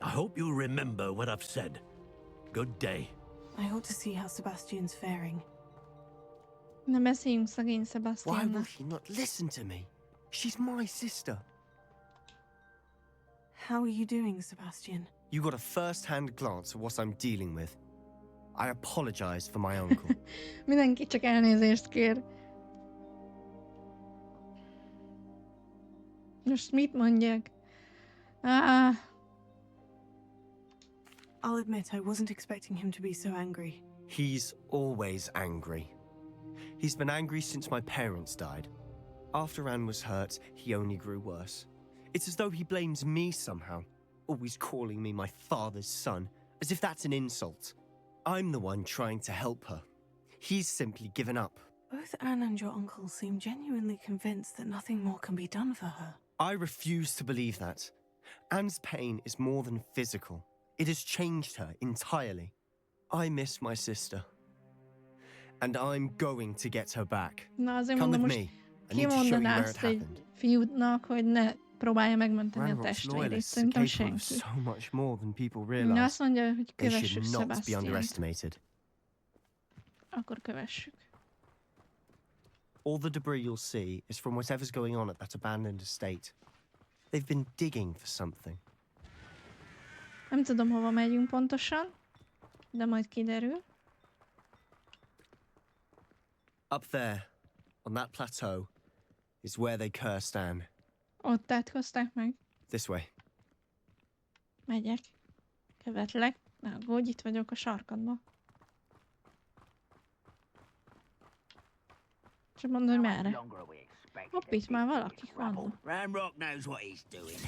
I hope you'll remember what I've said. Good day. I ought to see how Sebastian's faring. Ne beszéljünk szegény Why Sebastiannal. will he not listen to me? She's my sister. How are you doing, Sebastian? You got a first-hand glance at what I'm dealing with. I apologize for my uncle. Mindenki csak elnézést kér. Most mit mondjak? I'll admit I wasn't expecting him to be so angry. He's always angry. He's been angry since my parents died. After Anne was hurt, he only grew worse. It's as though he blames me somehow, always calling me my father's son, as if that's an insult. I'm the one trying to help her. He's simply given up. Both Anne and your uncle seem genuinely convinced that nothing more can be done for her. I refuse to believe that. Anne's pain is more than physical. It has changed her entirely. I miss my sister. And I'm going to get her back. Na azért Come mondom, with most me. I need to show you kimondaná where it azt egy happened. fiúnak, hogy ne próbálja megmenteni a Ranrock's testvérét. loyalists are Szerintem capable of senki. so much more than people Na realize. azt mondja, hogy They kövessük should not be Sebastiant. underestimated. Akkor kövessük. All the debris you'll see is from whatever's going on at that abandoned estate. They've been digging for something. Nem tudom, hova megyünk pontosan, de majd kiderül. Up there, on that plateau, is where they cursed Anne. Ott átkozták meg. This way. Megyek. Követlek. Ne aggódj, itt vagyok a sarkadban. Csak mondd, hogy merre. Hopp, itt már valakik vannak. Ranrock knows what he's doing.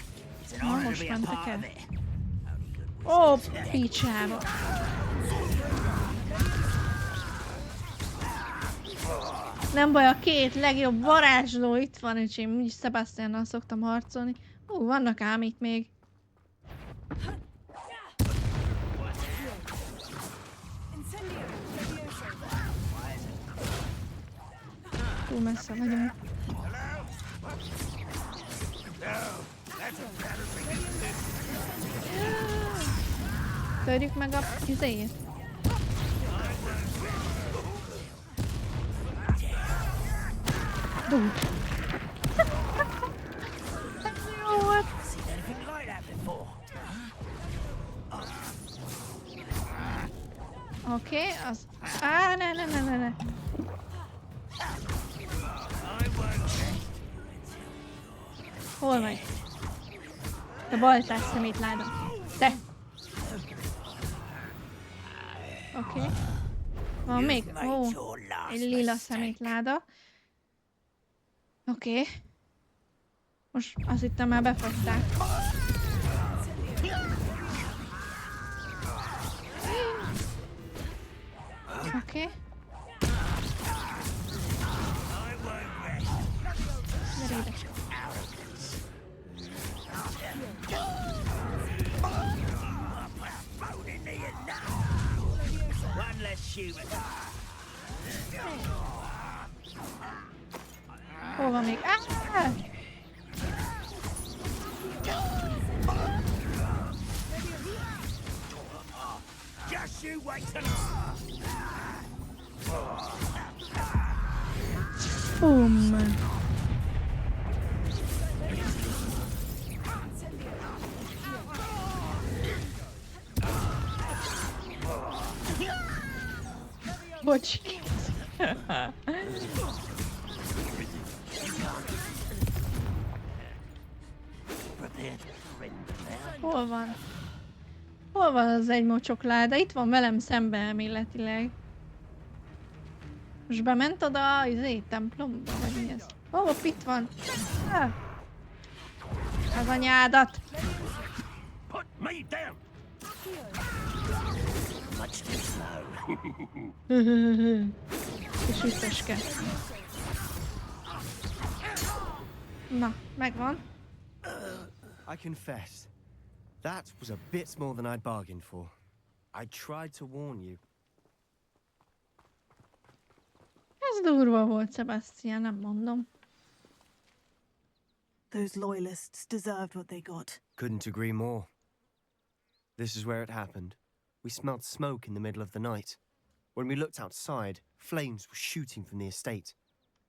It's an Na, honor to most be a mentek part el. of it. Only good Ó, wizards picsába. Nem baj, a két legjobb varázsló itt van, és én úgyis Sebastiannal szoktam harcolni. Vannak ám itt még. Túl messze vagyunk. Törjük meg a izét. Dúd. Jó volt. Oké, az... ne. Hol vagy? Te baltás szemétláda. Te! Oké. Van még? Ó, egy lila szemétláda. Oké. Most azt hittem már befogták. Oké. Gyere ide. Hol van még? Boom! Bocs. Hol van? Hol van az egy mocsokláda? Itt van velem szembe elméletileg. Most bement oda az templomba, vagy mi ez? Ó, itt van. Az anyádat. És üteske. Na, megvan. I confess, that was a bit more than I'd bargained for. I tried to warn you. Ez durva volt, Sebastian, nem mondom. Those loyalists deserved what they got. Couldn't agree more. This is where it happened. We smelled smoke in the middle of the night. When we looked outside, flames were shooting from the estate.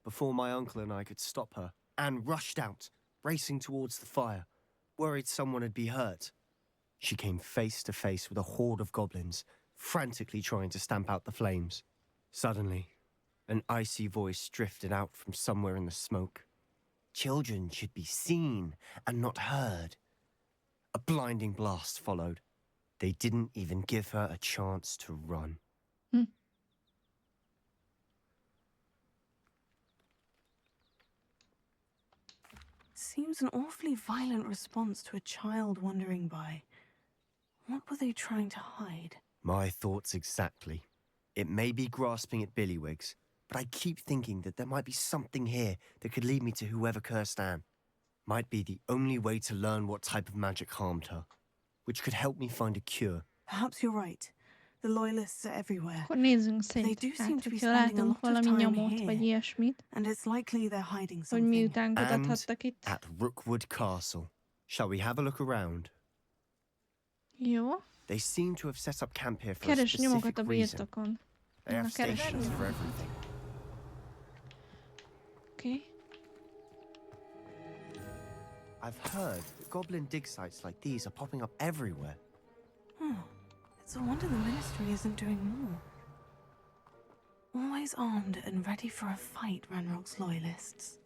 Before my uncle and I could stop her, Anne rushed out, racing towards the fire, worried someone had been hurt. She came face to face with a horde of goblins, frantically trying to stamp out the flames. Suddenly, an icy voice drifted out from somewhere in the smoke. Children should be seen and not heard. A blinding blast followed. They didn't even give her a chance to run. Seems an awfully violent response to a child wandering by. What were they trying to hide? My thoughts exactly. It may be grasping at Billywigs, but I keep thinking that there might be something here that could lead me to whoever cursed Anne. Might be the only way to learn what type of magic harmed her, which could help me find a cure. Perhaps you're right. The loyalists are everywhere. Akkor nézzünk They szét. do seem Hát, to be hogyha spending a látunk lot of valami time nyomot, vagy here, ilyesmit, and it's likely they're hiding hogy something. miután And kutathattak itt. at Rookwood Castle. Shall we have a look around? Jó. They seem to have set up camp here for a Keres nyomokat specific a reason. birtokon. They have Na, keresem. stations for everything. Oké. I've heard that goblin dig sites like these are popping up everywhere. It's a wonder the ministry isn't doing more. Always armed and ready for a fight, Ranrock's loyalists.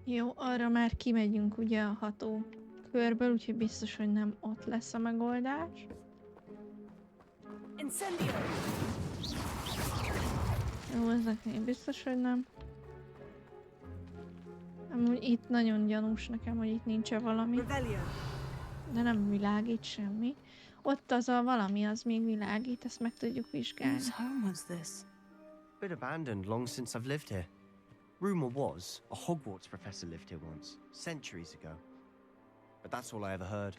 Jó, arra már kimegyünk ugye a ható körből, úgyhogy biztos, hogy nem ott lesz a megoldás. Jó, ezeknél biztos, hogy nem. Amúgy itt nagyon gyanús nekem, hogy itt nincsen valami. De nem világít semmi. Ott az a valami, az még világít, ezt meg tudjuk vizsgálni. Whose home was this? Been abandoned long since I've lived here. Rumor was a Hogwarts professor lived here once, centuries ago. But that's all I ever heard.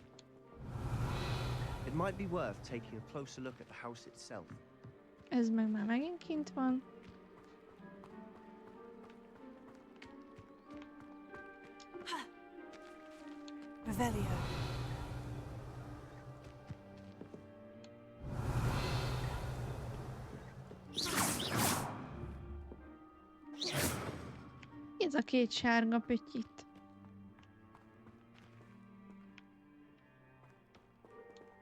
It might be worth taking a closer look at the house itself. Ez meg már megint kint van. Revelio. Ez a két sárga pötty itt.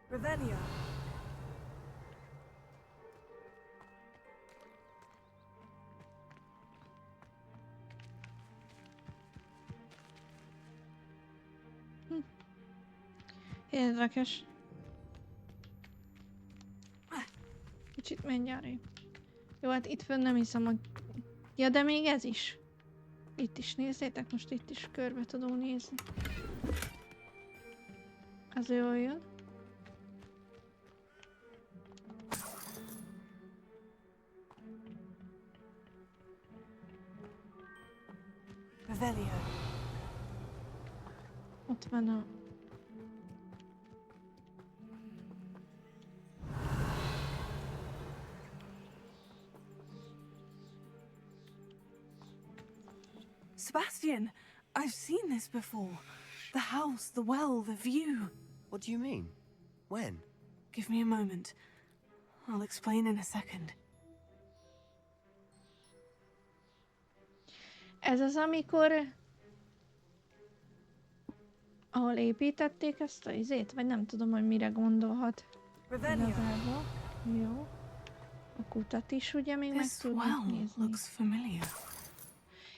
Revelio. Érdekes. Kicsit menj arrébb. Jó, hát itt fönn nem hiszem, hogy... Ja, de még ez is. Itt is nézzétek, most itt is körbe tudom nézni. Az jól jön. Revelio. Ott van a... Sebastian, I've seen this before. The house, the well, the view. What do you mean? When? Give me a moment. I'll explain in a second. Ez az, amikor... Ahol építették ezt a izét? Vagy nem tudom, hogy mire gondolhat. Igazából. Jó. A kutat is ugye még meg This tudjuk well nézni. looks familiar.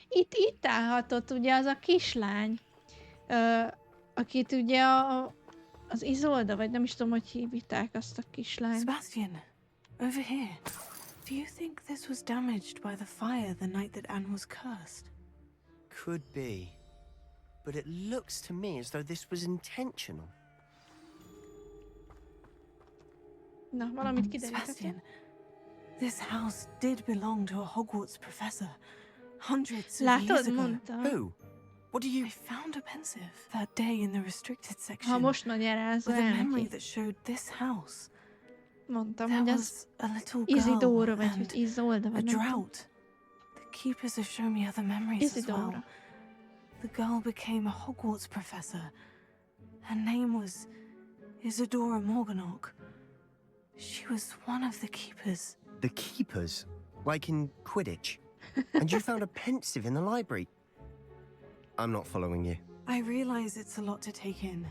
Itt állhatott ugye az a kislány, akit ugye az Izolda, vagy nem is tudom, hogy hívták azt a kislányt. Sebastian, over here. Do you think this was damaged by the fire the night that Anne was cursed? Could be. But it looks to me as though this was intentional. Na, valamit kiderítettem. Sebastian, this house did belong to a Hogwarts professor. Hundreds of years Látod, ago. mondtam. Who? What do you... I found a pensive that day in the restricted Ha section most magyarázza with a el memory neki. that showed this house. Mondtam, There hogy was az a little Izidóra, girl vagy hogy and Izolda, a vagy nem tudom. drought. The keepers have shown me other memories as well. Isidora. The girl became a Hogwarts professor. Her name was Isadora Morganach. She was one of the keepers. The keepers? Like in Quidditch? And you found a pensive in the library? I'm not following you. I realize it's a lot to take in.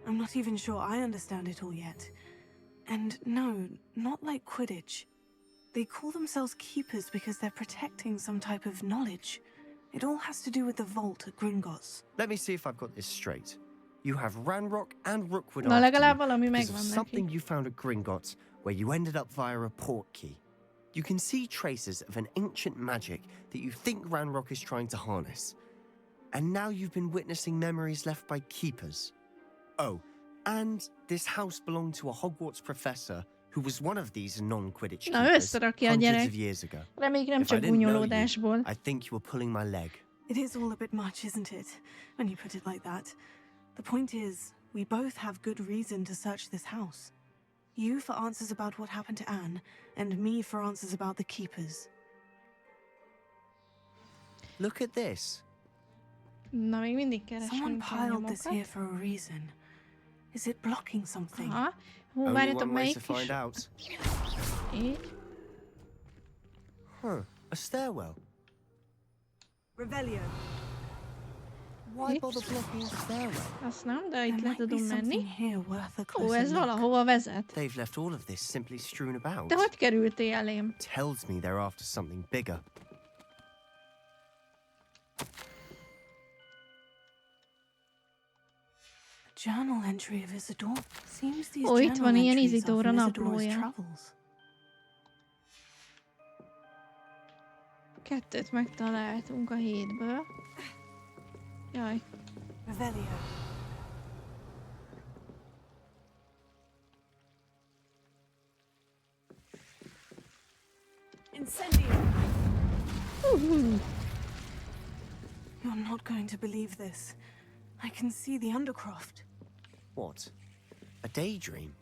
I'm not even sure I understand it all yet. And no, not like Quidditch. They call themselves keepers because they're protecting some type of knowledge. It all has to do with the vault at Gringotts. Let me see if I've got this straight. You have Ranrock and Rookwood Na, after legalább you valami because of megvan something neki. you found at Gringotts where you ended up via a port key. You can see traces of an ancient magic that you think Ranrock is trying to harness. And now you've been witnessing memories left by keepers. Oh, and this house belonged to a Hogwarts professor who was one of these non-Quidditch Na, keepers összerakja a hundreds gyerek. of years ago. Reméljük nem If I csak didn't know you, gúnyolódásból. I think you were pulling my leg. It is all a bit much, isn't it? When you put it like that. The point is, we both have good reason to search this house. You for answers about what happened to Anne, and me for answers about the keepers. Look at this. Na, még mindig Someone keresünk a piled this here nyomokat. for a reason. Is it blocking something? Aha. Hú, Only várjatok, one way melyik to is? find out. Így. Huh, a stairwell. Revelio. Why Itt? bother blocking a stairwell? Azt nem, de itt There le might be tudom menni. something here worth a Ó, closer ez look. valahova vezet. They've left all of this simply strewn about. De hogy kerültél elém? Tells me they're after something bigger. A journal entry of Isidore. Seems these Ó, itt journal van ilyen entries are Isidora from Isidora's naplója. travels. Kettőt megtaláltunk a 7-ből. Jaj. Revelio. Incendio. You're not going to believe this. I can see the Undercroft. What? A daydream?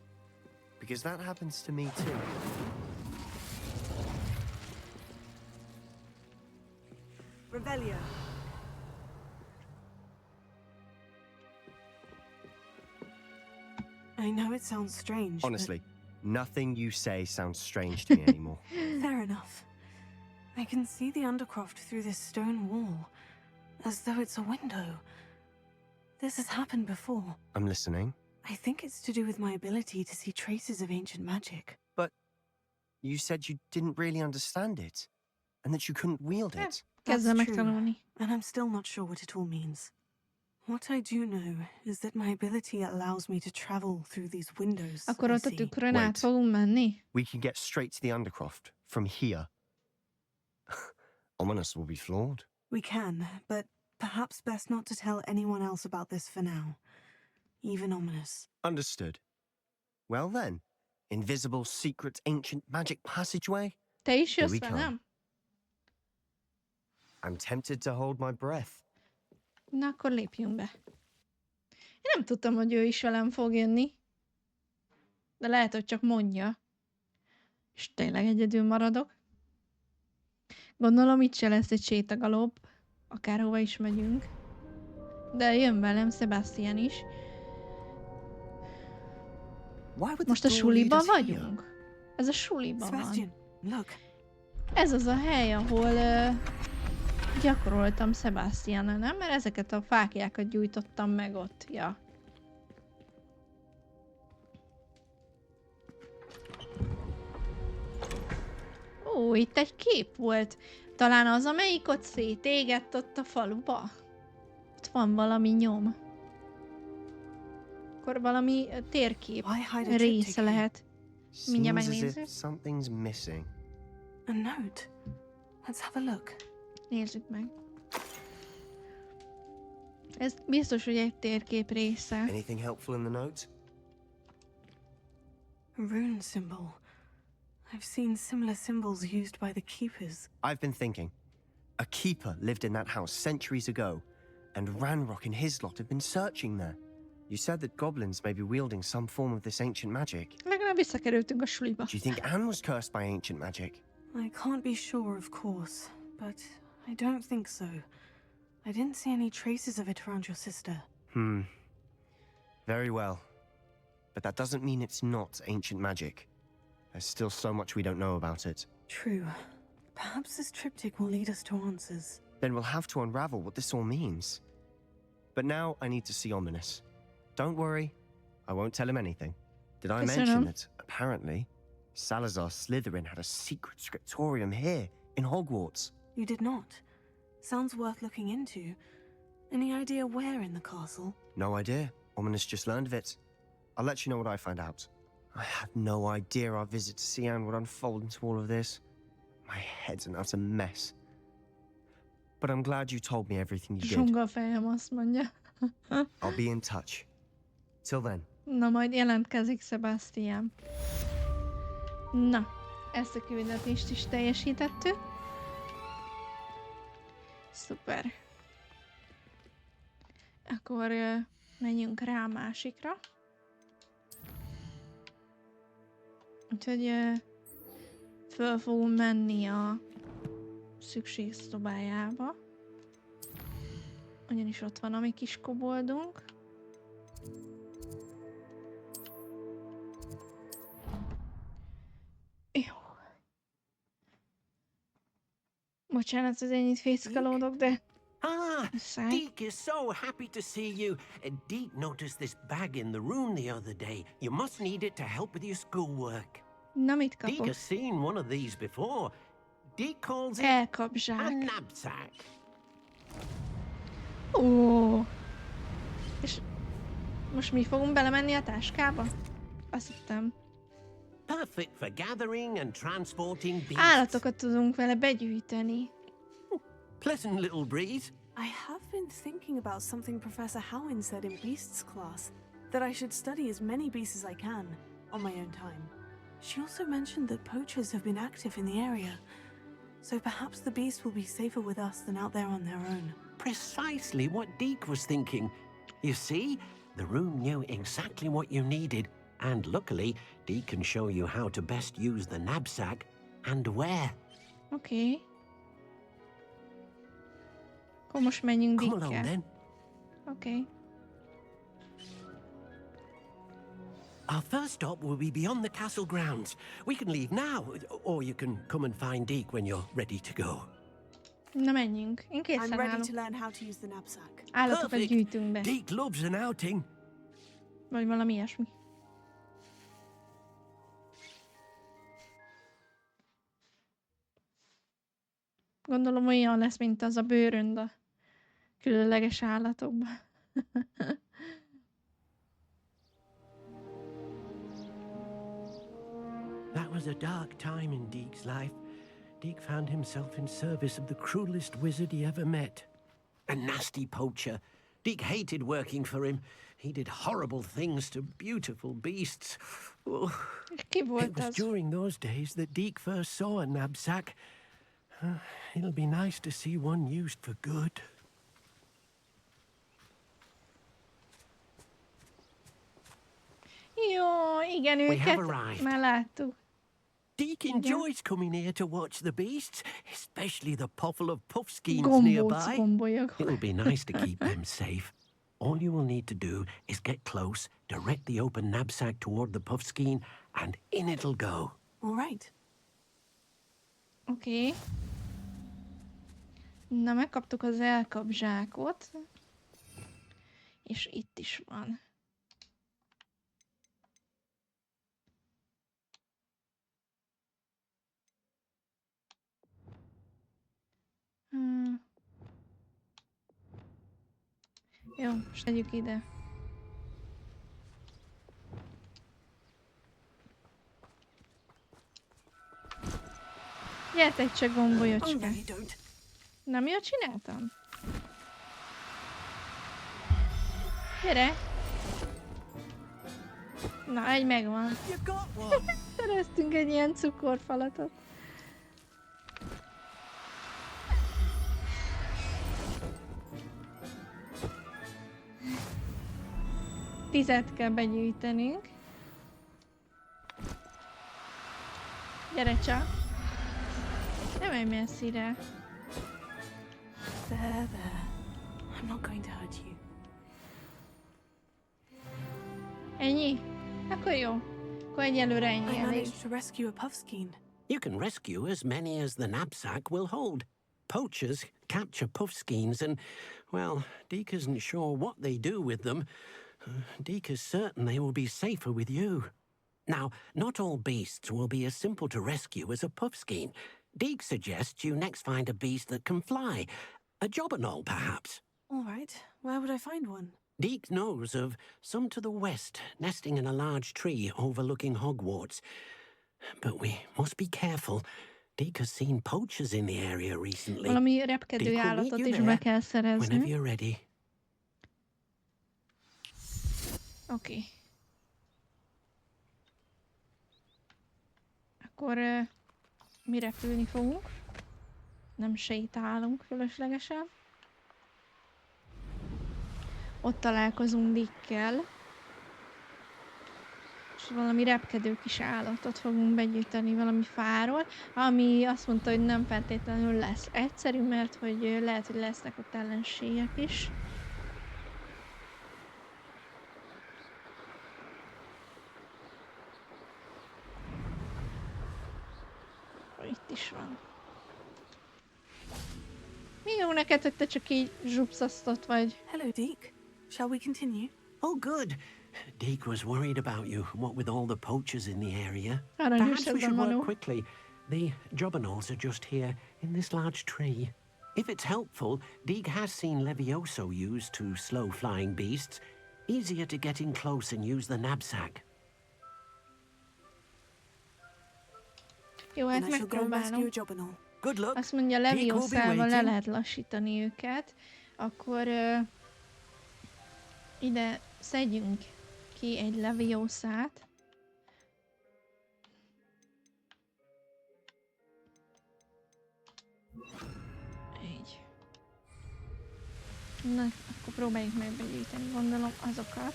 Because that happens to me too. Revelio. I know it sounds strange. but- Honestly, nothing you say sounds strange to me anymore. Fair enough. I can see the Undercroft through this stone wall, as though it's a window. This has happened before. I'm listening. I think it's to do with my ability to see traces of ancient magic. You said you didn't really understand it, and that you couldn't wield Yeah. it. Kezdem That's true. megtanulni. And I'm still not sure what it all means. What I do know is that my ability allows me to travel through these windows. Akkor I ott a see. tükrön Wait. át fogunk menni? We can get straight to the Undercroft from here. Ominous will be flawed. We can, but perhaps best not to tell anyone else about this for now. Even ominous. Understood. Well then, invisible, secret, ancient magic passageway? Te is Here jössz we come. velem? I'm tempted to hold my breath. Na, akkor lépjünk be. Én nem tudtam, hogy ő is velem fog jönni. De lehet, hogy csak mondja. És tényleg egyedül maradok. Gondolom, itt se lesz egy sétagalop. Akárhova is megyünk. De jön velem Sebastian is. Why would Most a the door lead suliban us here? vagyunk? Ez a suliban van. Sebastian, look. Ez az a hely, ahol gyakoroltam Sebastiannal, nem? Mert ezeket a fáklyákat gyújtottam meg ott. Ja. Ó, itt egy kép volt. Talán az, amelyik ott szétégett ott a faluba. Ott van valami nyom. Akkor valami térkép Why hide a része triptych here? lehet. Mindjárt Seems as megnézzük. if something's missing. A note. Let's have a look. Nézzük meg. Ez biztos, hogy egy térkép része. Anything helpful in the note? A rune symbol. I've seen similar symbols used by the keepers. I've been thinking. A keeper lived in that house centuries ago, and Ranrock and his lot have been searching there. You said that goblins may be wielding some form of this ancient magic. Legalább visszakerültünk a suliba. Do you think Anne was cursed by ancient magic? I can't be sure, of course, but I don't think so. I didn't see any traces of it around your sister. Very well. But that doesn't mean it's not ancient magic. There's still so much we don't know about it. True. Perhaps this triptych will lead us to answers. Then we'll have to unravel what this all means. But now I need to see Ominous. Don't worry, I won't tell him anything. Did I mention that apparently Salazar Slytherin had a secret scriptorium here in Hogwarts? You did not. Sounds worth looking into. Any idea where in the castle? No idea. Ominous just learned of it. I'll let you know what I find out. I had no idea our visit to Sian would unfold into all of this. My head's an utter mess. But I'm glad you told me everything you did. Zsunga fejem, azt mondja. I'll be in touch. Till then. Na, majd jelentkezik Sebastian. Na, ezt a küldetést is teljesítettük. Szuper. Akkor menjünk rá a másikra. Úgyhogy föl fogunk menni a szükségszobájába. Ugyanis ott van a mi kis koboldunk. Jó. Bocsánat, hogy ennyit fészkelódok, de... Deke is so happy to see you. Deke noticed this bag in the room the other day. You must need it to help with your schoolwork. Na, mit Deke kapok? has seen one of these before. Deke calls it a Elkap-zsák. Nab-Sack. Ó. És most mi fogunk belemenni a táskába? Azt hittem. Perfect for gathering and transporting beasts. Állatokat tudunk vele begyűjteni. Pleasant little breeze. I have been thinking about something Professor Howin said in Beasts class, that I should study as many beasts as I can, on my own time. She also mentioned that poachers have been active in the area, so perhaps the beasts will be safer with us than out there on their own. Precisely what Deke was thinking. You see, the room knew exactly what you needed, and luckily, Deke can show you how to best use the Nab-Sack and where. Oké. Akkor most menjünk Come along Dickkel. then. Oké. Our first stop will be beyond the castle grounds. We can leave now, or you can come and find Deke when you're ready to go. Na, menjünk. Én I'm készen ready állok. to learn how to use the knapsack. Állatokat gyűjtünk be. Deke loves an outing. Vagy valami ilyesmi. Gondolom olyan lesz, mint az a bőrönd a különleges állatokban. That was a dark time in Deke's life. Deke found himself in service of the cruelest wizard he ever met. A nasty poacher. Deke hated working for him. He did horrible things to beautiful beasts. Oh, Ki volt it was az? during those days that Deke first saw a Nab-Sack. It'll be nice to see one used for good. Jó, igen, őket arrived. már láttuk. Deke enjoys coming here to watch the beasts, especially the puffle of puffskeins Gombóc nearby. gombolyok. It'll be nice to keep them safe. All you will need to do is get close, direct the open knapsack toward the puffskein, and in it'll go. All right. Oké. Na, megkaptuk az elkap-zsákot. És itt is van. Jó, most tegyük ide. Gyertek csak, gombolyocska. Nem jól csináltam? Gyere! Na, egy megvan. Szereztünk egy ilyen cukorfalatot. Tizet kell begyűjtenünk. Gyere csak! Nem menj messzire. There, there. I'm not going to hurt you. Ennyi? Akkor jó. Akkor egyelőre ennyi I elég. managed to rescue a puffskein. You can rescue as many as the Nab-Sack will hold. Poachers capture puffskeins and, well, Deke isn't sure what they do with them. Deke is certain they will be safer with you. Now, not all beasts will be as simple to rescue as a puffskein. Deke suggests you next find a beast that can fly. A jobberknoll, perhaps. All right. Where would I find one? Deke knows of some to the west, nesting in a large tree overlooking Hogwarts. But we must be careful. Deke has seen poachers in the area recently. Valami repkedő Deke will meet állatot you is there be kell whenever szerezni. you're ready. Oké. Akkor mi repülni fogunk. Nem sétálunk fölöslegesen. Ott találkozunk Dickkel. És valami repkedő kis állatot fogunk begyűjteni valami fáról, ami azt mondta, hogy nem feltétlenül lesz egyszerű, mert hogy lehet, hogy lesznek ott ellenségek is. Itt is van. Mi jó neked, hogy te csak így zsupszasztott vagy? Hello, Deke. Shall we continue? Oh, good. Deke was worried about you, what with all the poachers in the area. Aranyos Perhaps we ez a should Manu. work quickly. The jobbernolls are just here, in this large tree. If it's helpful, Deke has seen Levioso used to slow flying beasts. Easier to get in close and use the Nab-Sack. Jó, Then hát I shall go and rescue megpróbálom. a jobberknoll. Good luck. Azt mondja, Deke will be Levioszával le waiting. lehet lassítani őket. Akkor ide szedjünk ki egy Levioszát. Így. Na, akkor próbáljuk meg begyűjteni, gondolom, azokat.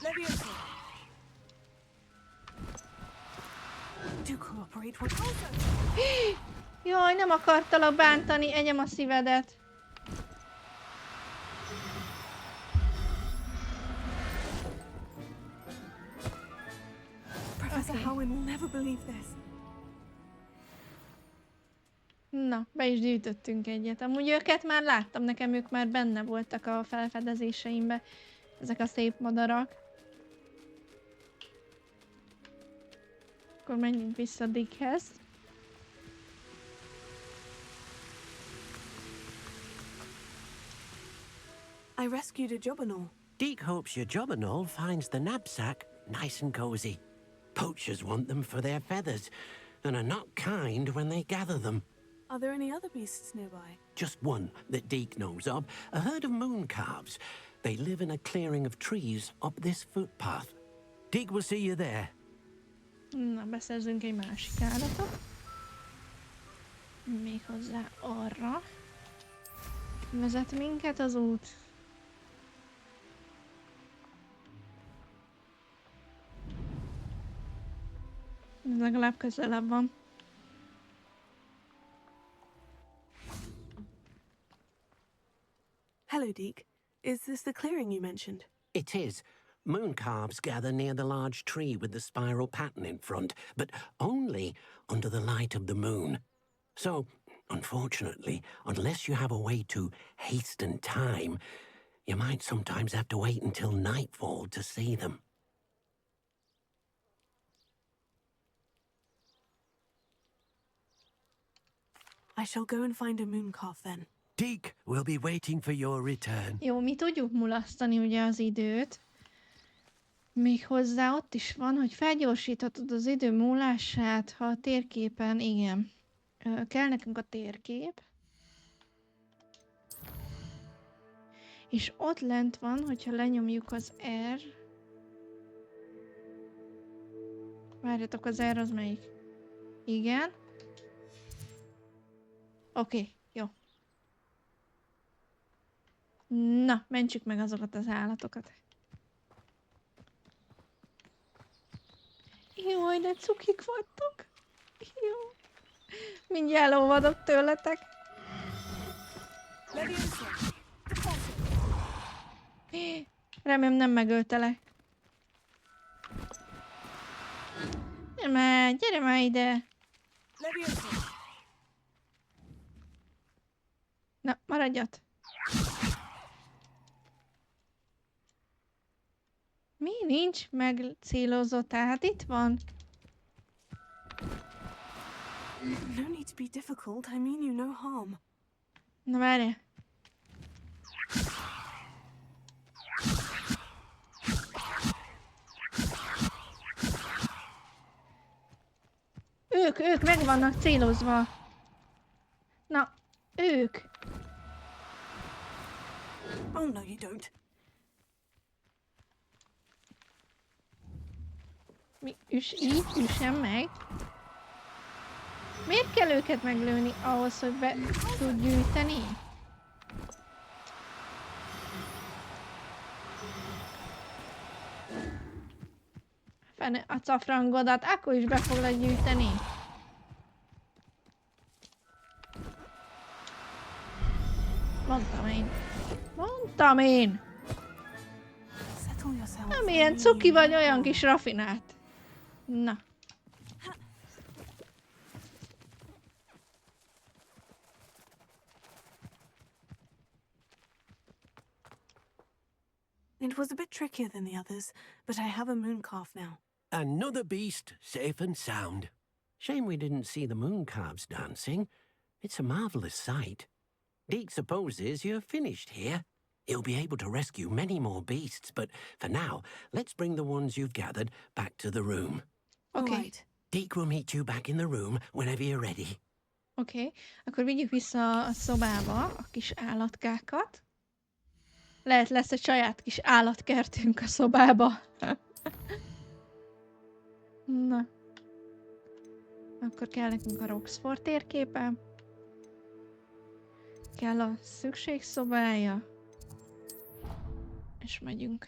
Leviosa! Do cooperate with closer! Jaj, nem akartalak bántani, enyem a szívedet. Professor Okay. Howin will never believe this. Na, be is gyűjtöttünk egyet. Amúgy őket már láttam, nekem ők már benne voltak a felfedezéseimbe. Ezek a szép madarak. Akkor menjünk vissza Dickhez. I rescued a jobberknoll. Deke hopes your jobberknoll finds the Nab-Sack nice and cozy. Poachers want them for their feathers, and are not kind when they gather them. Are there any other beasts nearby? Just one that Deke knows of, a herd of moon calves. They live in a clearing of trees up this footpath. Deke will see you there. Na, beszerzünk egy másik állatot. Méghozzá arra. Vezet minket az út. Ez legalább közelebb van. Hello, Deke. Is this the clearing you mentioned? It is. Moon calves gather near the large tree with the spiral pattern in front, but only under the light of the moon. So, unfortunately, unless you have a way to hasten time, you might sometimes have to wait until nightfall to see them. I shall go and find a moon calf then. Deke will be waiting for your return. Jó, mi tudjuk mulasztani ugye az időt. Méghozzá ott is van, hogy felgyorsíthatod az idő múlását, ha a térképen, igen. Kell nekünk a térkép. És ott lent van, hogyha lenyomjuk az R. Várjatok, az R az melyik? Igen. Oké, jó. Na, mentsük meg azokat az állatokat. Jaj, de cukik vagytok. Jó. Mindjárt elolvadok tőletek. Remélem nem megöltelek. Gyere már ide. Na, maradjat. Mi nincs megcélozott? Tehát itt van. No need to be difficult. I mean you no harm. Na várj. Ők meg vannak célozva. Na, ők. Oh no, you don't. Mi, így üssem meg. Miért kell őket meglőni ahhoz, hogy be tud gyűjteni? Fene a cafrangodat, akkor is be foglak gyűjteni. Mondtam én. Settle yourself. Nem ilyen cuki vagy, olyan kis rafinált. Na. It was a bit trickier than the others, but I have a moon calf now. Another beast, safe and sound. Shame we didn't see the moon calves dancing. It's a marvelous sight. Deke supposes you're finished here. He'll be able to rescue many more beasts, but for now, let's bring the ones you've gathered back to the room. Oké. Right. Deke will meet you back in the room whenever you're ready. Oké. Akkor vigyük vissza a szobába a kis állatkákat. Lehet lesz egy saját kis állatkertünk a szobába. Na. Akkor kell nekünk a Roxford térképe. Kell a szükségszobája. És megyünk.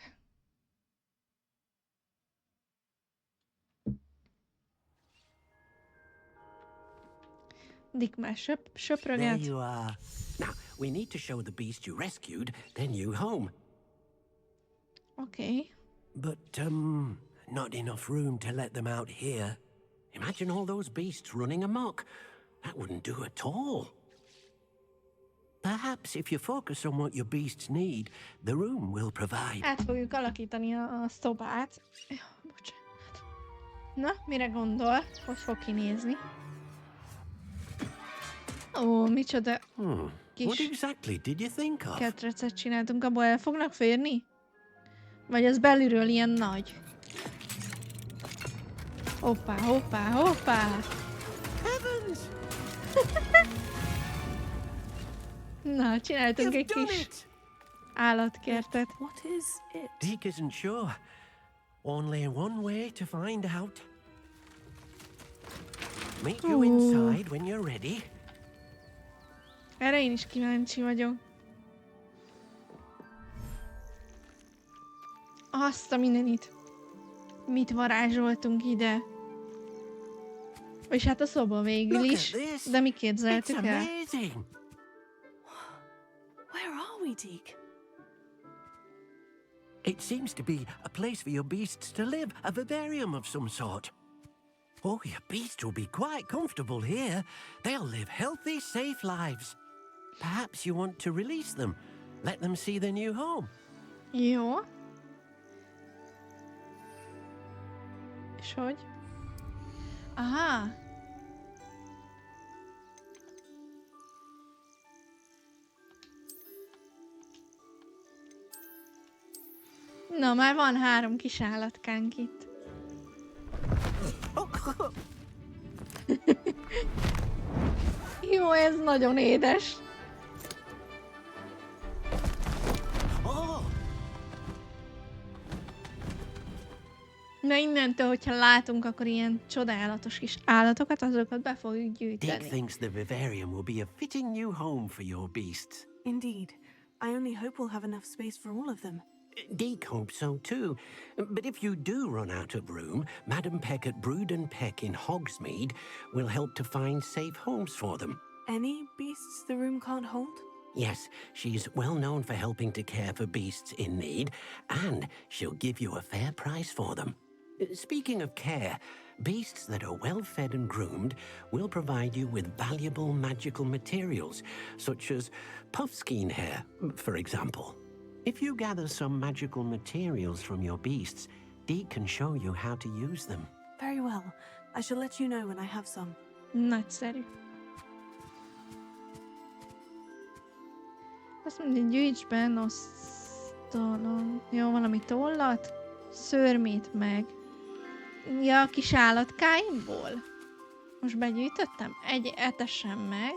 Dick már There söpröget. you are. Now, we need to show the beast you rescued their new home. Oké. But, not enough room to let them out here. Imagine all those beasts running amok. That wouldn't do at all. Perhaps if you focus on what your beasts need, the room will provide. Át fogjuk alakítani a szobát. Bocsánat. Na, mire gondol? Hogy fog kinézni? Ó, micsoda What kis exactly did you think of? ketrecet csináltunk, abból el fognak férni? Vagy az belülről ilyen nagy? Hoppá, hoppá, hoppá! Heavens! Na, csináltunk You've egy done kis it! állatkertet. What is it? Deke isn't sure. Only one way to find out. Meet you inside when you're ready. Erre én is kíváncsi vagyok. Azt a mindenit. Mit varázsoltunk ide? És hát a szoba végül Look is. at this. De mi It's képzeltük el? amazing. Where are we, Deke? It seems to be a place for your beasts to live, a vivarium of some sort. Oh, your beasts will be quite comfortable here. They'll live healthy, safe lives. Perhaps you want to release them, let them see their new home. Jó. És hogy? Aha. Na, már van 3 kis állatkánk itt. Jó, ez nagyon édes. Oh, Na innentől, hogyha látunk akkor ilyen csodálatos kis állatokat, azokat be fogjuk Deke gyűjteni. thinks the vivarium will be a fitting new home for your beasts. Indeed. I only hope we'll have enough space for all of them. Deke hopes so too. But if you do run out of room, Madam Peck at Brood and Peck in Hogsmeade will help to find safe homes for them. Any beasts the room can't hold? Yes, she's well known for helping to care for beasts in need, and she'll give you a fair price for them. Speaking of care, beasts that are well fed and groomed will provide you with valuable magical materials, such as puffskein hair, for example. If you gather some magical materials from your beasts, Deke can show you how to use them. Very well. I shall let you know when I have some. Nagyszerű. Azt mondja, gyűjts be nosztalon. Jó, valami tollat, szörmét meg. Ja, a kis állatkáimból. Most begyűjtöttem? Egy etessem meg.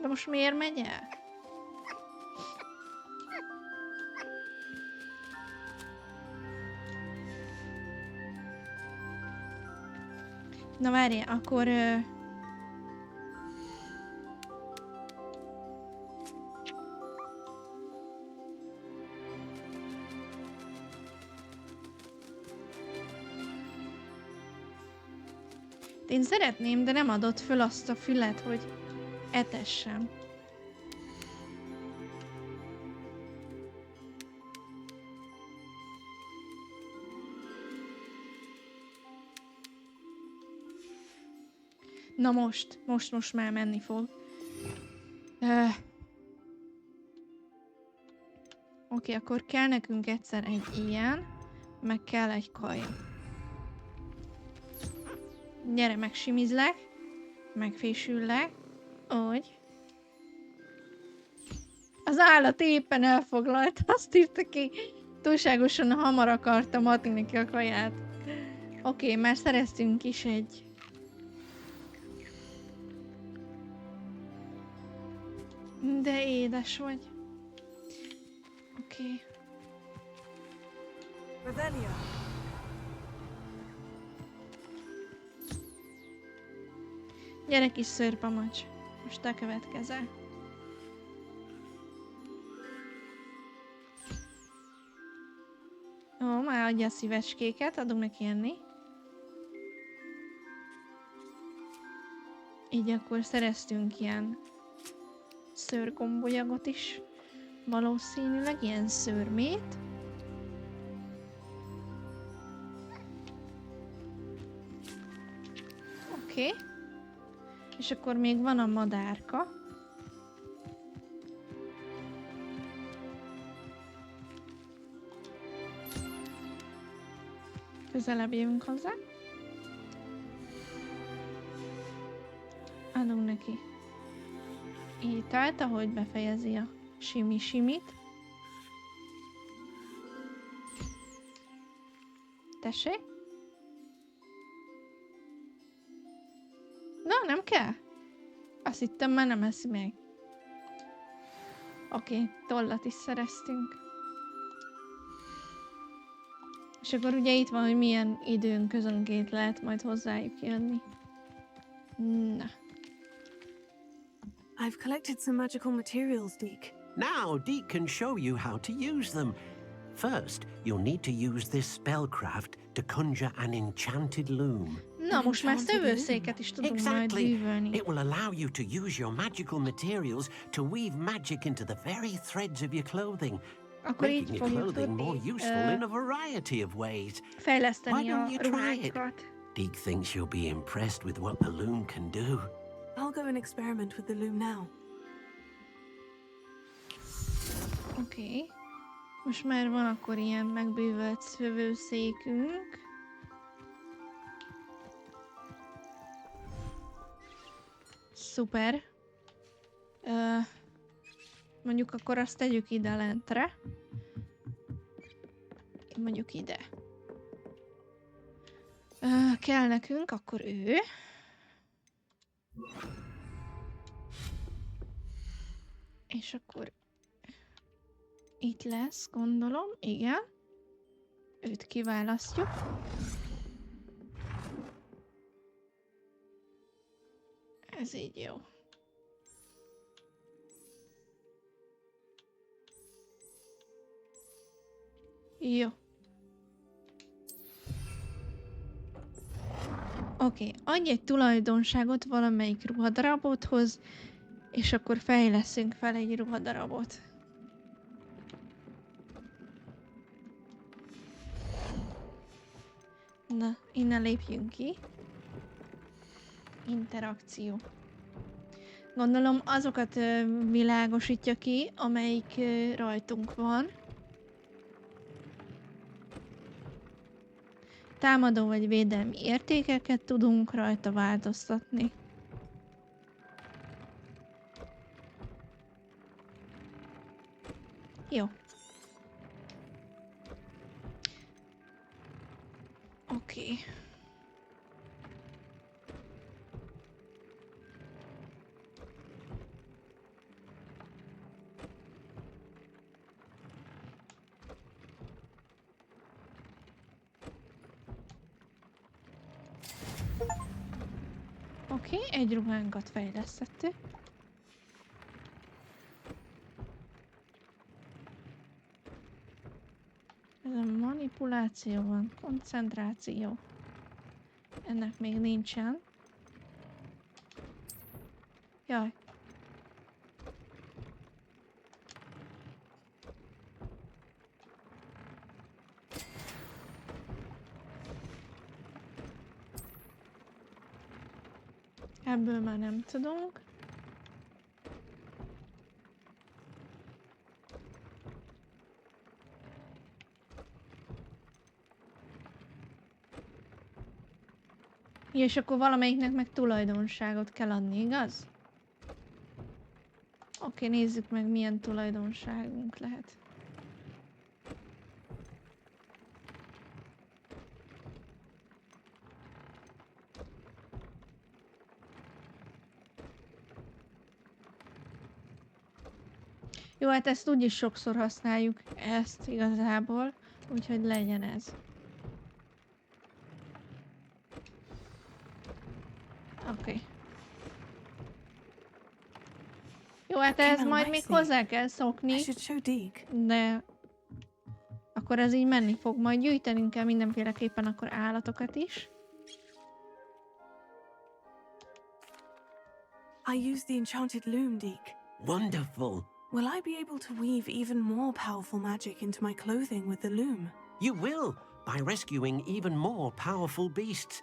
De most miért megy el? Na várjál, akkor... Én szeretném, de nem adott föl azt a fület, hogy etessem. Na most már menni fog. Oké, akkor kell nekünk egyszer egy ilyen, meg kell egy kaja. Gyere, megsimizlek, megfésüllek, úgy. Az állat éppen elfoglalt, azt írta ki. Túlságosan hamar akartam adni neki a kaját. Oké, már szereztünk is egy. De édes vagy. Oké. Revelia. Gyere kis szőrpamacs, most te következel. Ó, már adja a szívecskéket, adunk neki enni. Így akkor szereztünk ilyen szőrgombolyagot is. Valószínűleg ilyen szőrmét. Oké. És akkor még van a madárka. Közelebb jövünk hozzá. Adunk neki ételt, ahogy befejezi a simi-simit. Tessék? Na, nem kell? Azt hittem, már nem eszi meg. Oké, tollat is szereztünk. És akkor ugye itt van, hogy milyen időn közönként lehet majd hozzájuk jönni. Na. I've collected some magical materials, Deke. Now, Deke can show you how to use them. First, you'll need to use this spellcraft to conjure an enchanted loom. Na, most már szövőszéket is tudunk majd bűvölni. It will allow you to use your magical materials to weave magic into the very threads of your clothing, Akkor így making your fogjuk clothing more tudni useful in a variety of ways. Why fejleszteni a don't you try it? ruhákat. Deke thinks you'll be impressed with what the loom can do. I'll go and experiment with the loom now. Oké. Most már van akkor ilyen megbűvölt szövőszékünk. Szuper. Mondjuk akkor azt tegyük ide lentre. Mondjuk ide. Kell nekünk, akkor ő. És akkor itt lesz, gondolom, igen. Őt kiválasztjuk. Ez így jó. Jó. Oké, adj egy tulajdonságot valamelyik ruhadarabodhoz, és akkor fejleszünk fel egy ruhadarabot. Na, innen lépjünk ki. Interakció. Gondolom azokat világosítja ki, amelyik rajtunk van. Támadó vagy védelmi értékeket tudunk rajta változtatni. Jó. Oké. Oké, egy ruhánkat fejlesztettük. Ez a manipuláció van, koncentráció. Ennek még nincsen. Jaj. Ebből már nem tudunk. Ja, és akkor valamelyiknek meg tulajdonságot kell adni, igaz? Oké, nézzük meg, milyen tulajdonságunk lehet. Jó, hát ezt úgyis sokszor használjuk, ezt igazából, úgyhogy legyen ez. Oké. Jó, hát ez majd még hozzá kell szokni, de akkor ez így menni fog. Majd gyűjtenünk kell mindenféleképpen akkor állatokat is. I use the enchanted loom, Deke. Wonderful. Will I be able to weave even more powerful magic into my clothing with the loom? You will, by rescuing even more powerful beasts.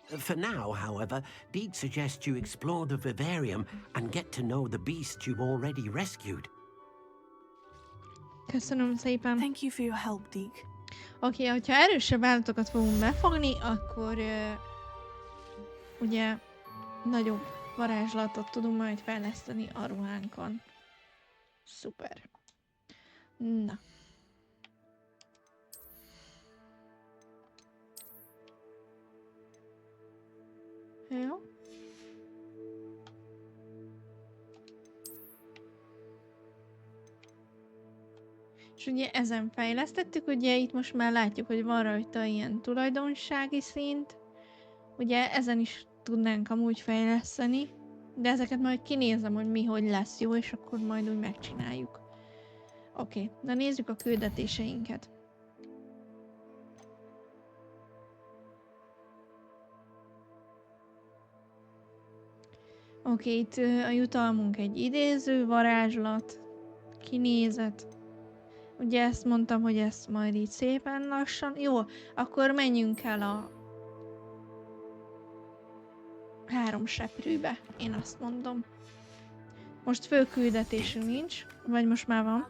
For now, however, Deke suggests you explore the vivarium and get to know the beasts you've already rescued. Köszönöm szépen. Thank you for your help, Deke. Oké, hogyha erősebb állatokat fogunk befogni, akkor ugye nagyobb varázslatot tudunk majd fejleszteni a ruhánkon. Szuper. Na. Jó. És ugye ezen fejlesztettük, ugye itt most már látjuk, hogy van rajta ilyen tulajdonsági szint. Ugye ezen is tudnánk amúgy fejleszteni, de ezeket majd kinézem, hogy mi hogy lesz jó, és akkor majd úgy megcsináljuk. Oké, na nézzük a küldetéseinket. Oké, itt a jutalmunk egy idéző, varázslat, kinézet. Ugye ezt mondtam, hogy ezt majd így szépen lassan. Jó, akkor menjünk el a 3 seprűbe, én azt mondom. Most főküldetésünk nincs, vagy most már van.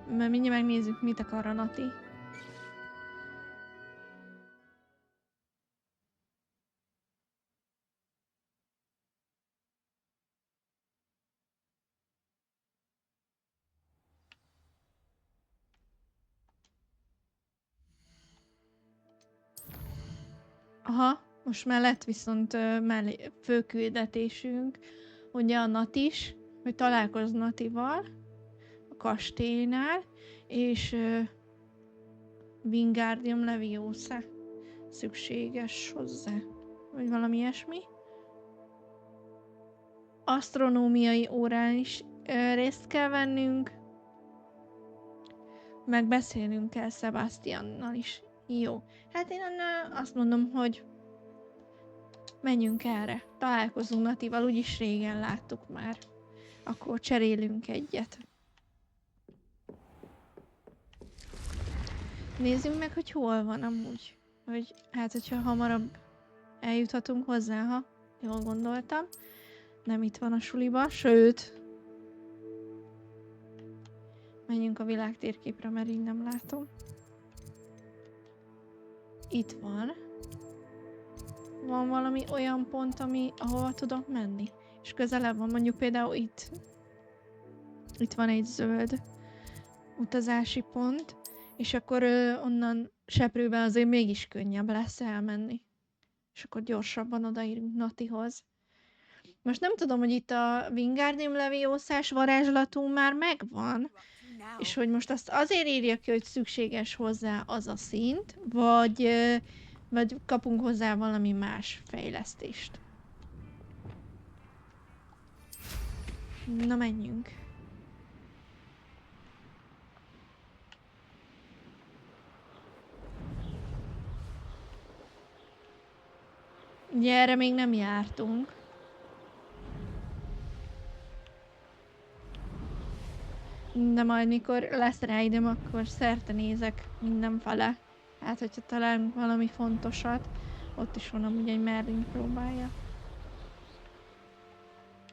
Mert mindjárt megnézzük, mit akar a Nati. Aha, most már lett viszont főküldetésünk, ugye a Natis, hogy találkozz Natival a kastélynál, és Wingardium Leviosa szükséges hozzá, vagy valami ilyesmi. asztronómiai órán is részt kell vennünk. Meg beszélnünk kell Sebastiannal is. Jó. Hát én azt mondom, hogy menjünk erre. Találkozunk Natival, úgyis régen láttuk már. Akkor cserélünk egyet. Nézzünk meg, hogy hol van amúgy. Hogy, hát, hogyha hamarabb eljuthatunk hozzá, ha jól gondoltam. Nem itt van a suliba, sőt. Menjünk a világ térképre, mert így nem látom. Itt van. Van valami olyan pont, ahova tudok menni. És közelebb van, mondjuk például itt. Itt van egy zöld utazási pont. És akkor onnan seprőben azért mégis könnyebb lesz elmenni. És akkor gyorsabban odaérünk Natihoz. Most nem tudom, hogy itt a Wingardium Leviosa-s varázslatunk már megvan, és hogy most azt azért írja ki, hogy szükséges hozzá az a szint, vagy kapunk hozzá valami más fejlesztést. Na, menjünk. Ugye erre még nem jártunk. De majd mikor lesz rá időm, akkor szerte nézek mindenfele. Hát, hogyha találunk valami fontosat. Ott is van amúgy egy Merlin próbálja.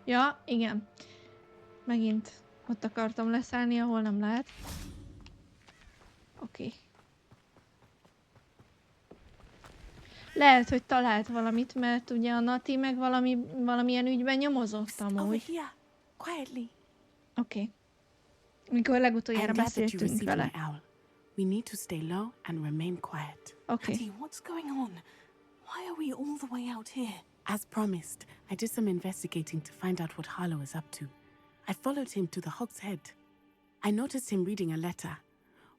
Ja, igen. Megint ott akartam leszállni, ahol nem lehet. Oké. Lehet, hogy talált valamit, mert ugye a Nati meg valamilyen ügyben nyomozott amúgy. Oké. Mikor legutoljára beszéltünk vele. We need to stay low and remain quiet. Okay. Hattie, what's going on? Why are we all the way out here? As promised, I did some investigating to find out what Harlow is up to. I followed him to the Hog's Head. I noticed him reading a letter.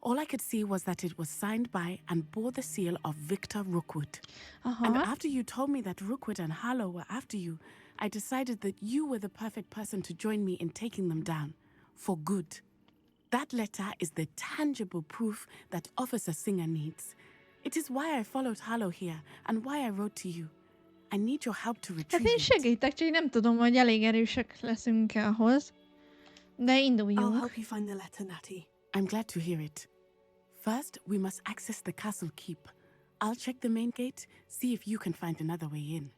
All I could see was that it was signed by and bore the seal of Victor Rookwood. And after you told me that Rookwood and Harlow were after you, I decided that you were the perfect person to join me in taking them down. For good. That letter is the tangible proof that Officer Singer needs. It is why I followed Harlow here and why I wrote to you. I need your help to Hát retrieve én it. segítek, csak nem tudom, hogy elég erősek leszünk-e ahhoz. De I'll induljunk. help you find the letter, Natty. I'm glad to hear it. First, we must access the castle keep. I'll check the main gate, see if you can find another way in.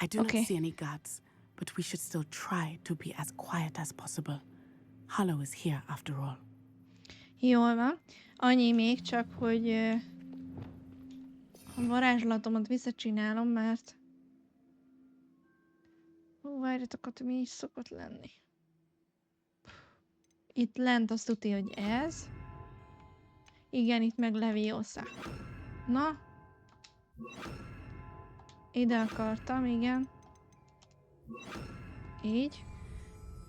I do Okay. not see any guards, but we should still try to be as quiet as possible. Harlow is here after all. Jól van. Annyi még csak, hogy a varázslatomat visszacsinálom, mert várjatok, ott mi is szokott lenni. Itt lent azt tudja, hogy ez. Igen, itt meg Leviosa. Na. Ide akartam, igen. Így.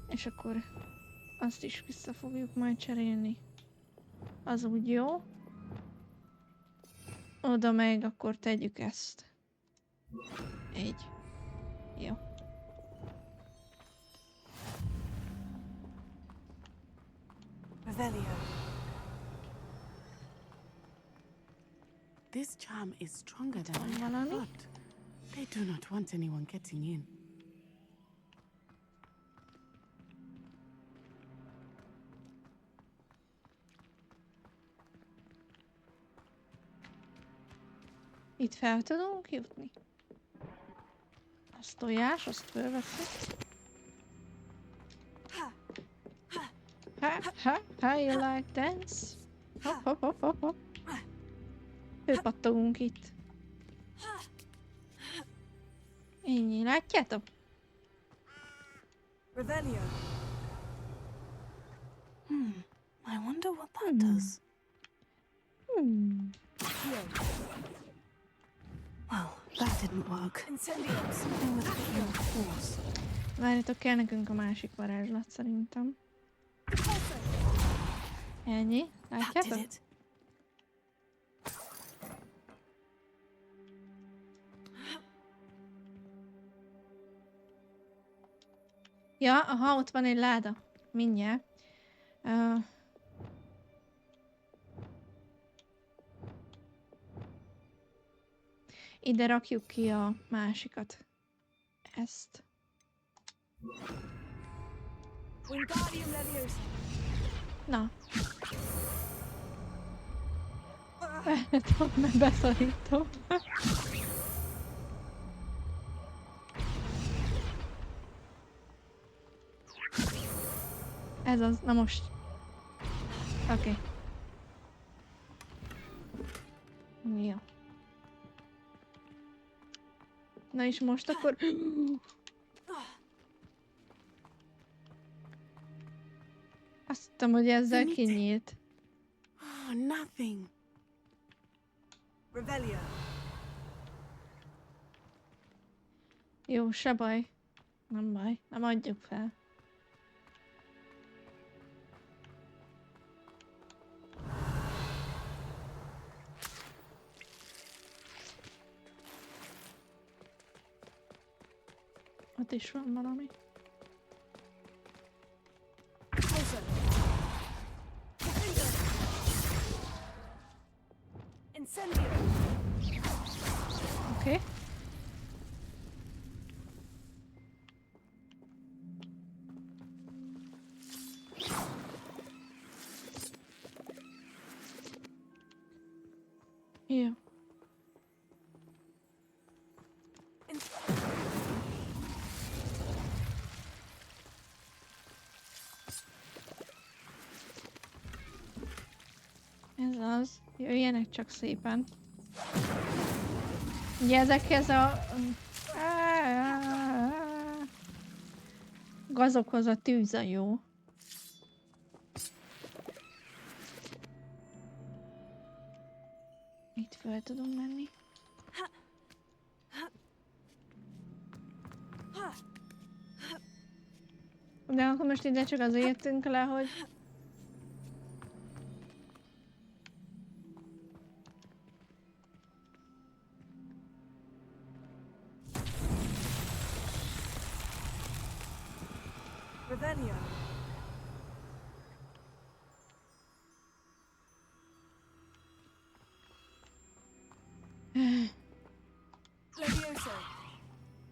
És akkor azt is vissza fogjuk majd cserélni. Az úgy jó. Oda meg akkor tegyük ezt. Így. Jó. Revelio. This charm is stronger than I Van valami? thought. They do not want anyone getting in. Itt fel tudunk jutni. Az tojás, azt fölvettük. Ha, you like dance? Hopp, hopp, hopp, hopp, hopp. Fölpattogunk itt. Ennyi, látjátok? Revelio. I wonder what that does. Well, that didn't work. Something with a pure force. Várjatok, kell nekünk a másik varázslat szerintem. Ennyi, That did látjátok? it. Ja, aha, ott van egy láda. Mindjárt. Ide rakjuk ki a másikat. Ezt. Na. Mert beszorítom. Ez az, na most. Oké. Jó. Na és most akkor... Azt hittem, hogy ezzel kinyílt. Oh, nothing. Revelio. Jó, se baj. Nem baj, nem adjuk fel. Ott is van valami. Oké. Jó. Ez az. Jöjjenek csak szépen. Ugye ezekhez a gazokhoz a tűz a jó. Itt fel tudunk menni. De akkor most ide csak azért jöttünk le, hogy... Revelio. Levioso.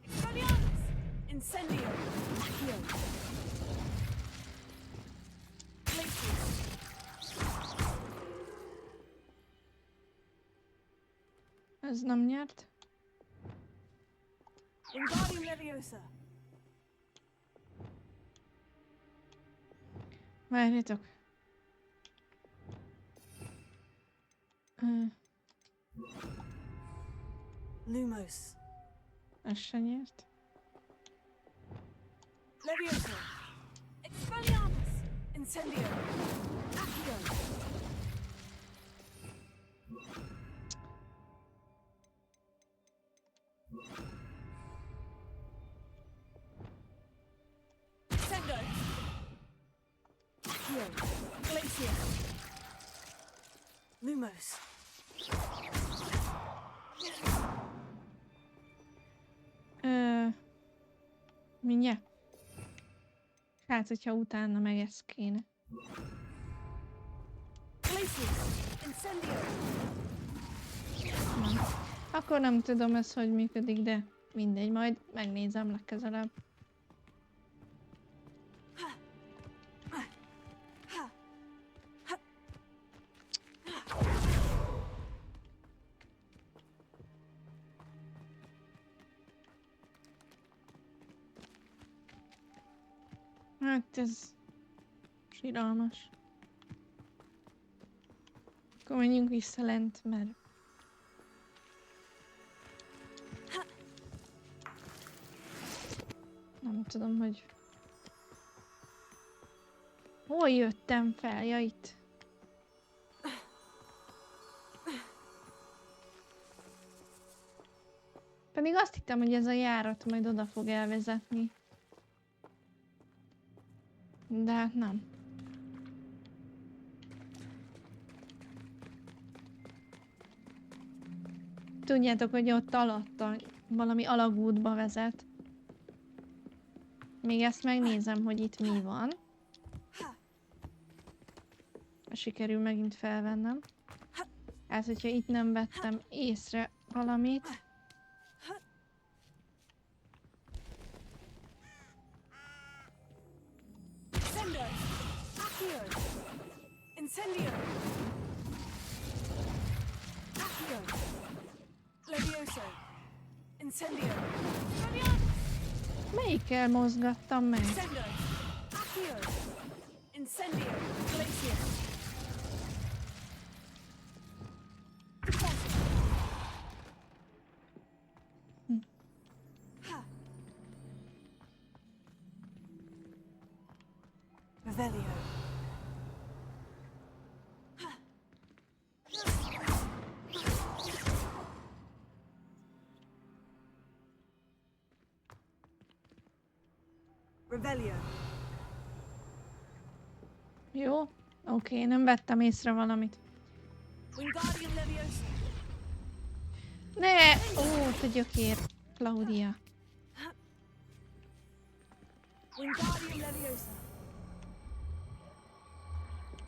Expelliarmus. Incendio. Accio. Glacius. Ez nem nyert. Wingardium Leviosa. Várjatok. Lumos. Ez se nyert. Levioso. Expelliarmus. Incendio. Accio. Sendo. Accio. Glacius. Lumos. Mindjárt. Hát, hogyha utána meg ez kéne. Na. Akkor nem tudom ez, hogy működik, de mindegy, majd megnézem legközelebb. Hát ez siralmas. Akkor menjünk vissza lent, mert... Nem tudom, hogy... Hol jöttem fel? Ja, itt. Pedig azt hittem, hogy ez a járat majd oda fog elvezetni. De hát nem. Tudjátok, hogy ott alatta valami alagútba vezet. Még ezt megnézem, hogy itt mi van. Sikerül megint felvennem. Hát, hogyha itt nem vettem észre valamit. Melyikkel mozgattam meg? Jó, oké, nem vettem észre valamit. Ne! Ó, te gyökér, Claudia.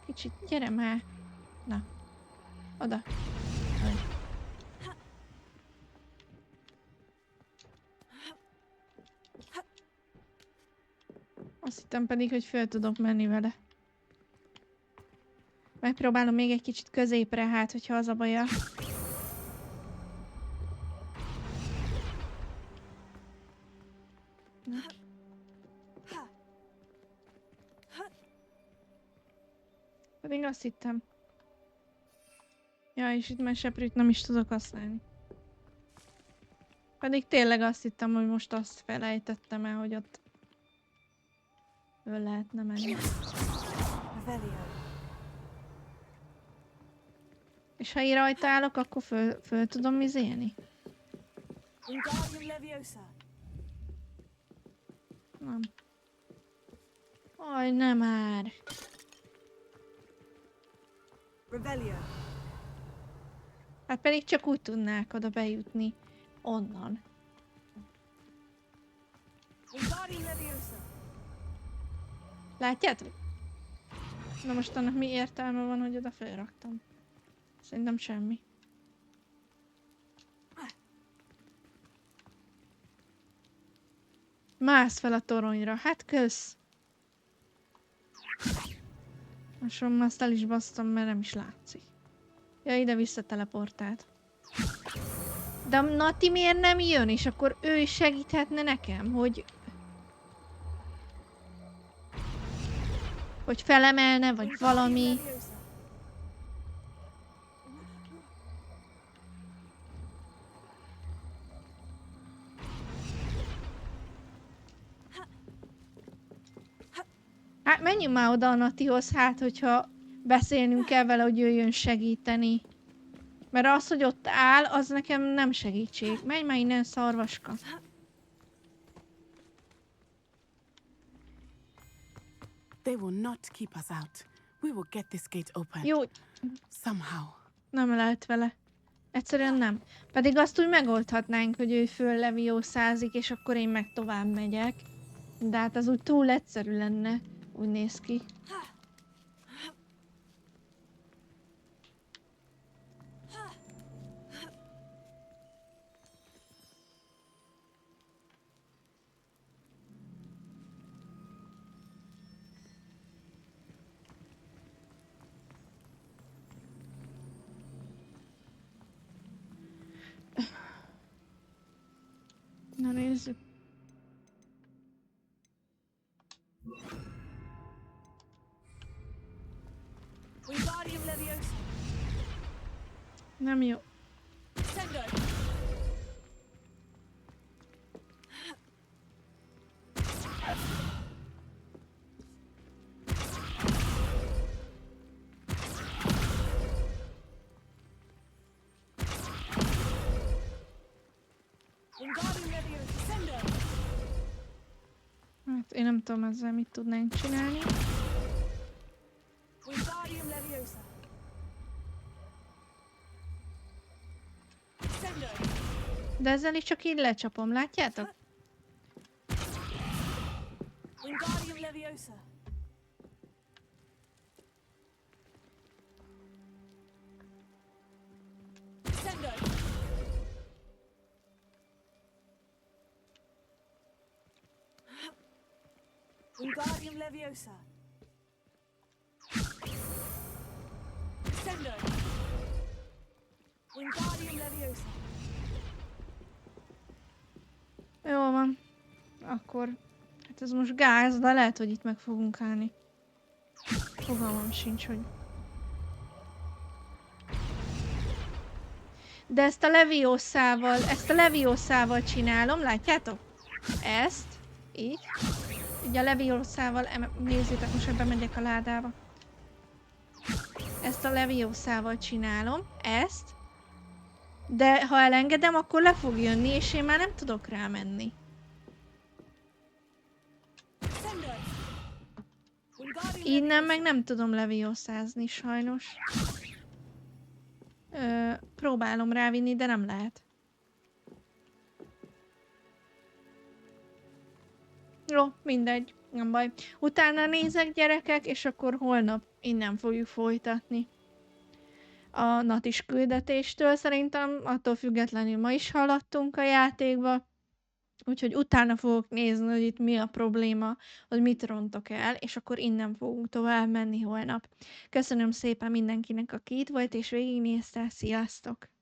Kicsit, gyere már. Na, oda. Azt hittem pedig, hogy föl tudok menni vele. Megpróbálom még egy kicsit középre, hát, hogyha az a baja. Na. Pedig azt hittem. Ja, és itt már seprűt nem is tudok használni. Pedig tényleg azt hittem, hogy most azt felejtettem el, hogy ott föl lehetne menni. És ha én rajta állok, akkor föl tudom izélni? Nem. Aj, nem már. Hát pedig csak úgy tudnák oda bejutni. Onnan. Látjátok? Na most annak mi értelme van, hogy oda felraktam? Szerintem semmi. Mász fel a toronyra. Hát kösz. Most azt el is basztam, mert nem is látszik. Ja, ide visszateleportált. De a Nati miért nem jön? És akkor ő is segíthetne nekem, hogy felemelne, vagy valami. Hát menjünk már oda a Natihoz, hát hogyha beszélnünk kell vele, hogy jöjjön segíteni. Mert az, hogy ott áll, az nekem nem segítség. Menj már innen, szarvaska. They will not keep us out. We will get this gate open. Jó. Somehow. Nem lehet vele. Egyszerűen nem. Pedig azt úgy megoldhatnánk, hogy ő fölleviószázik, és akkor én meg tovább megyek. De hát az úgy túl egyszerű lenne. Úgy néz ki. Na nézzük. Nem jó. Hát én nem tudom ezzel mit tudnánk csinálni. De ezzel is csak így lecsapom, látjátok? Leviosa. Sendo. Wingardium Leviosa. Sendo. Wingardium Leviosa. Jó van. Akkor... Hát ez most gáz, de lehet, hogy itt meg fogunk állni. Fogalmam sincs, hogy... De ezt a Leviosával csinálom, látjátok? Ezt, így. Így a Leviosával, nézzétek, most hogy bemegyek a ládába. Ezt a Leviosával csinálom, ezt. De ha elengedem, akkor le fog jönni, és én már nem tudok rámenni. Innen meg nem tudom levioszázni sajnos. Próbálom rávinni, de nem lehet. Jó, mindegy, nem baj. Utána nézek, gyerekek, és akkor holnap innen fogjuk folytatni. A natis küldetéstől szerintem attól függetlenül ma is haladtunk a játékba. Úgyhogy utána fogok nézni, hogy itt mi a probléma, hogy mit rontok el, és akkor innen fogunk tovább menni holnap. Köszönöm szépen mindenkinek, aki itt volt és végignézte. Sziasztok!